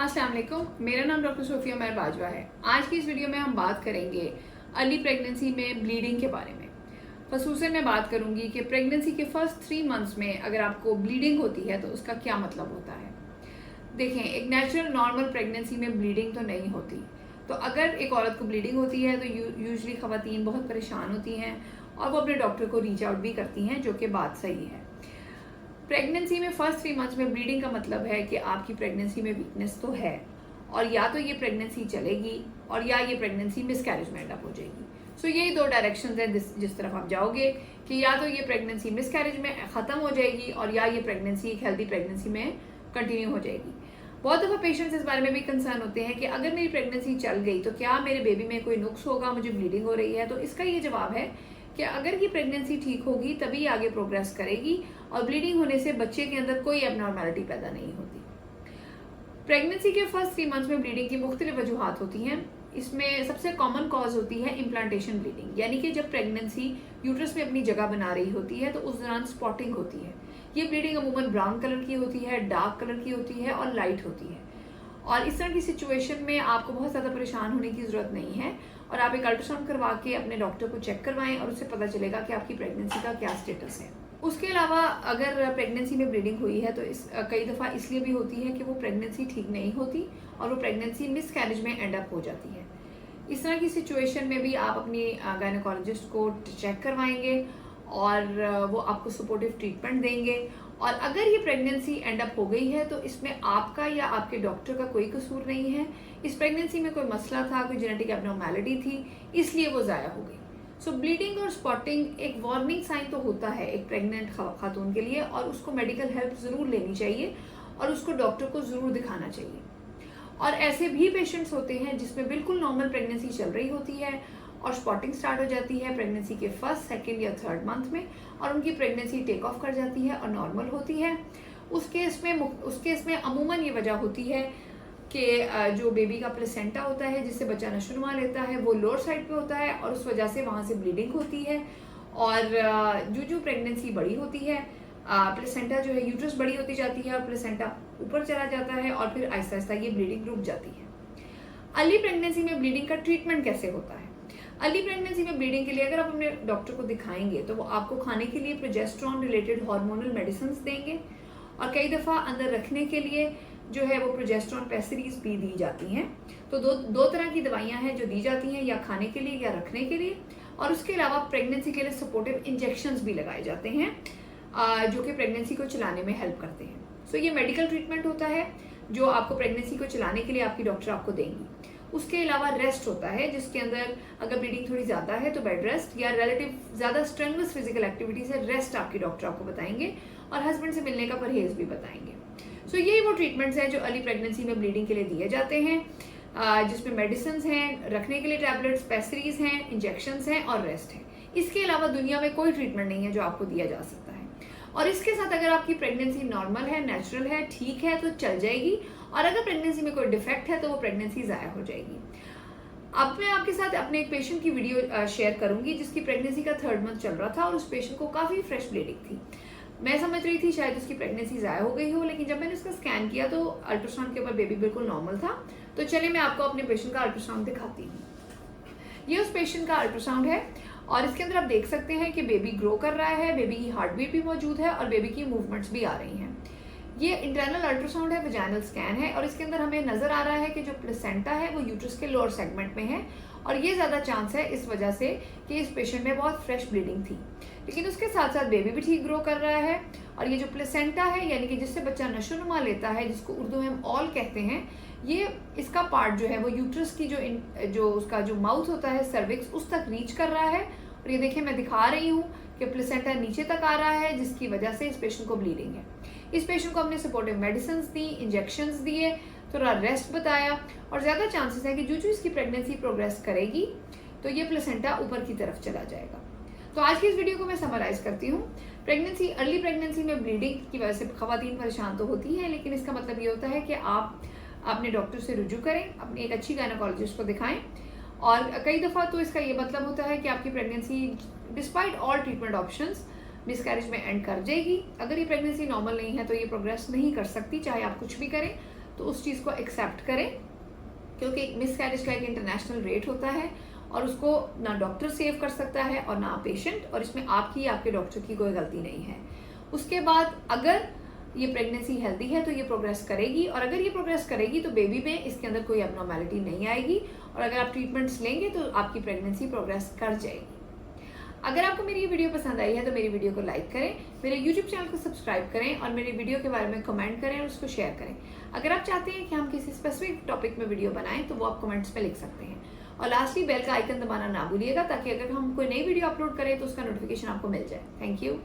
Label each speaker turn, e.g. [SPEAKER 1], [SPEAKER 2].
[SPEAKER 1] अस्सलाम वालेकुम, मेरा नाम डॉक्टर सोफिया उमर बाजवा है। आज की इस वीडियो में हम बात करेंगे अर्ली प्रेगनेंसी में ब्लीडिंग के बारे में। खसूसन मैं बात करूंगी कि प्रेगनेंसी के फर्स्ट 3 मंथ्स में अगर आपको ब्लीडिंग होती है तो उसका क्या मतलब होता है। देखें, एक नेचुरल नॉर्मल प्रेगनेंसी में ब्लीडिंग तो नहीं होती। तो अगर एक औरत को ब्लीडिंग होती है तो यूजुअली ख़वातीन बहुत परेशान होती हैं और वो अपने डॉक्टर को रीच आउट भी करती हैं, जो कि बात सही है। प्रेगनेंसी में फर्स्ट 3 मंथ्स में ब्लीडिंग का मतलब है कि आपकी प्रेगनेंसी में वीकनेस तो है और या तो ये प्रेगनेंसी चलेगी और या ये प्रेगनेंसी मिसकैरेज में एंड अप हो जाएगी। सो यही 2 डायरेक्शंस हैं जिस तरफ आप जाओगे कि या तो ये प्रेगनेंसी मिसकैरेज में ख़त्म हो जाएगी और या ये प्रेगनेंसी एक हेल्दी प्रेगनेंसी में कंटिन्यू हो जाएगी। बहुत दफ़ा पेशेंट्स इस बारे में भी कंसर्न होते हैं कि अगर मेरी प्रेगनेंसी चल गई तो क्या मेरे बेबी में कोई नुक्स होगा, मुझे ब्लीडिंग हो रही है। तो इसका ये जवाब है कि अगर ये प्रेगनेंसी ठीक होगी तभी आगे प्रोग्रेस करेगी और ब्लीडिंग होने से बच्चे के अंदर कोई एबनॉर्मेलिटी पैदा नहीं होती। प्रेगनेंसी के फर्स्ट 3 मंथ्स में ब्लीडिंग की मुख्तलिफ वजूहात होती हैं। इसमें सबसे कॉमन कॉज होती है इम्प्लांटेशन ब्लीडिंग, यानी कि जब प्रेगनेंसी यूट्रस में अपनी जगह बना रही होती है तो उस दौरान स्पॉटिंग होती है। ये ब्लीडिंग अमूमन ब्राउन कलर की होती है, डार्क कलर की होती है और लाइट होती है। और इस तरह की सिचुएशन में आपको बहुत ज़्यादा परेशान होने की ज़रूरत नहीं है और आप एक अल्ट्रासाउंड करवा के अपने डॉक्टर को चेक करवाएं और उससे पता चलेगा कि आपकी प्रेगनेंसी का क्या स्टेटस है। उसके अलावा अगर प्रेगनेंसी में ब्लीडिंग हुई है तो कई दफ़ा इसलिए भी होती है कि वो प्रेगनेंसी ठीक नहीं होती और वो प्रेगनेंसी मिसकैरेज में एंड अप हो जाती है। इस तरह की सिचुएशन में भी आप अपनी गायनेकोलॉजिस्ट को चेक करवाएंगे और वो आपको सपोर्टिव ट्रीटमेंट देंगे। और अगर ये प्रेगनेंसी एंड अप हो गई है तो इसमें आपका या आपके डॉक्टर का कोई कसूर नहीं है। इस प्रेगनेंसी में कोई मसला था, कोई जेनेटिक एबनॉर्मेलिटी थी, इसलिए वो ज़ाया हो गई। सो ब्लीडिंग और स्पॉटिंग एक वार्निंग साइन तो होता है एक प्रेग्नेंट खातून के लिए और उसको मेडिकल हेल्प ज़रूर लेनी चाहिए और उसको डॉक्टर को ज़रूर दिखाना चाहिए। और ऐसे भी पेशेंट्स होते हैं जिसमें बिल्कुल नॉर्मल प्रेगनेंसी चल रही होती है और स्पॉटिंग स्टार्ट हो जाती है प्रेगनेंसी के फर्स्ट, सेकंड या थर्ड मंथ में और उनकी प्रेगनेंसी टेक ऑफ कर जाती है और नॉर्मल होती है। उस केस में अमूमन ये वजह होती है कि जो बेबी का प्लेसेंटा होता है जिससे बच्चा नशोनुमा लेता है वो लोअर साइड पे होता है और उस वजह से वहाँ से ब्लीडिंग होती है। और जो प्रेगनेंसी बड़ी होती है प्लेसेंटा जो है यूट्रस बड़ी होती जाती है और प्लेसेंटा ऊपर चला जाता है और फिर आहिस्ता आहिस्ता ये ब्लीडिंग रुक जाती है। अर्ली प्रेगनेंसी में ब्लीडिंग का ट्रीटमेंट कैसे होता है? अर्ली प्रेगनेंसी में ब्लीडिंग के लिए अगर आप अपने डॉक्टर को दिखाएंगे तो वो आपको खाने के लिए प्रोजेस्टेरॉन रिलेटेड हार्मोनल मेडिसिन देंगे और कई दफ़ा अंदर रखने के लिए जो है वो प्रोजेस्टेरॉन पेस्ट्रीज भी दी जाती हैं। तो दो तरह की दवाइयाँ हैं जो दी जाती हैं, या खाने के लिए या रखने के लिए। और उसके अलावा प्रेगनेंसी के लिए सपोर्टिव इंजेक्शंस भी लगाए जाते हैं जो कि प्रेगनेंसी को चलाने में हेल्प करते हैं। सो ये मेडिकल ट्रीटमेंट होता है जो आपको प्रेगनेंसी को चलाने के लिए आपकी डॉक्टर आपको देंगी। उसके अलावा रेस्ट होता है जिसके अंदर अगर ब्लीडिंग थोड़ी ज़्यादा है तो बेड रेस्ट या रिलेटिव ज़्यादा स्ट्रेनस फिजिकल एक्टिविटी से रेस्ट आपकी डॉक्टर आपको बताएंगे और हस्बैंड से मिलने का परहेज भी बताएंगे। सो यही वो ट्रीटमेंट्स हैं जो अर्ली प्रेगनेंसी में ब्लीडिंग के लिए दिए जाते हैं, जिसमें मेडिसिन हैं, रखने के लिए टैबलेट्स, पेस्ट्रीज हैं, इंजेक्शंस हैं और रेस्ट है। इसके अलावा दुनिया में कोई ट्रीटमेंट नहीं है जो आपको दिया जा सकता है। और इसके साथ अगर आपकी प्रेगनेंसी नॉर्मल है, नेचुरल है, ठीक है तो चल जाएगी और अगर प्रेगनेंसी में कोई डिफेक्ट है तो वो प्रेगनेंसी ज़ाया हो जाएगी। अब मैं आपके साथ अपने एक पेशेंट की वीडियो शेयर करूंगी जिसकी प्रेगनेंसी का 3rd मंथ चल रहा था और उस पेशेंट को काफ़ी फ्रेश ब्लीडिंग थी। मैं समझ रही थी शायद उसकी प्रेगनेंसी ज़ाया हो गई हो, लेकिन जब मैंने उसका स्कैन किया तो अल्ट्रासाउंड के ऊपर बेबी बिल्कुल नॉर्मल था। तो चलिए मैं आपको अपने पेशेंट का अल्ट्रासाउंड दिखाती हूँ। ये उस पेशेंट का अल्ट्रासाउंड है और इसके अंदर आप देख सकते हैं कि बेबी ग्रो कर रहा है, बेबी की हार्ट बीट भी मौजूद है और बेबी की मूवमेंट्स भी आ रही हैं। ये इंटरनल अल्ट्रासाउंड है, वजाइनल स्कैन है और इसके अंदर हमें नज़र आ रहा है कि जो प्लेसेंटा है वो यूट्रस के लोअर सेगमेंट में है और ये ज़्यादा चांस है इस वजह से कि इस पेशेंट में बहुत फ्रेश ब्लीडिंग थी। लेकिन उसके साथ साथ बेबी भी ठीक ग्रो कर रहा है और ये जो प्लेसेंटा है यानी कि जिससे बच्चा नशोनुमा लेता है, जिसको उर्दू में हम ऑल कहते हैं, ये इसका पार्ट जो है वो यूट्रस की जो उसका जो माउथ होता है, सर्विक्स, उस तक रीच कर रहा है। और ये देखिए मैं दिखा रही हूँ कि प्लेसेंटा नीचे तक आ रहा है जिसकी वजह से इस पेशेंट को ब्लीडिंग है। इस पेशेंट को हमने सपोर्टिव मेडिसिन दी, इंजेक्शंस दिए, थोड़ा रेस्ट बताया और ज़्यादा चांसेस है कि जो इसकी प्रेगनेंसी प्रोग्रेस करेगी तो ये प्लेसेंटा ऊपर की तरफ चला जाएगा। तो आज की इस वीडियो को मैं समराइज करती हूँ। प्रेगनेंसी, अर्ली प्रेगनेंसी में ब्लीडिंग की वजह से खवातीन परेशान तो होती है, लेकिन इसका मतलब ये होता है कि आप अपने डॉक्टर से रुजू करें, अपनी एक अच्छी गायनेकोलॉजिस्ट को दिखाएं। और कई दफ़ा तो इसका ये मतलब होता है कि आपकी pregnancy despite all treatment options miscarriage में एंड कर जाएगी। अगर ये प्रेगनेंसी नॉर्मल नहीं है तो ये प्रोग्रेस नहीं कर सकती, चाहे आप कुछ भी करें। तो उस चीज़ को एक्सेप्ट करें, क्योंकि मिस कैरेज का एक इंटरनेशनल रेट होता है और उसको ना डॉक्टर सेव कर सकता है और ना पेशेंट, और इसमें आपकी आपके डॉक्टर की कोई गलती नहीं है। उसके बाद अगर ये प्रेगनेंसी हेल्दी है तो ये प्रोग्रेस करेगी, और अगर ये प्रोग्रेस करेगी तो बेबी में इसके अंदर कोई एबनॉर्मेलिटी नहीं आएगी, और अगर आप ट्रीटमेंट्स लेंगे तो आपकी प्रेगनेंसी प्रोग्रेस कर जाएगी। अगर आपको मेरी ये वीडियो पसंद आई है तो मेरी वीडियो को लाइक करें, मेरे यूट्यूब चैनल को सब्सक्राइब करें और मेरी वीडियो के बारे में कमेंट करें और उसको शेयर करें। अगर आप चाहते हैं कि हम किसी स्पेसिफिक टॉपिक में वीडियो बनाएं तो वो आप कमेंट्स में लिख सकते हैं। और लास्टली बेल का आइकन दबाना ना भूलिएगा, ताकि अगर हम कोई नई वीडियो अपलोड करें तो उसका नोटिफिकेशन आपको मिल जाए। Thank you.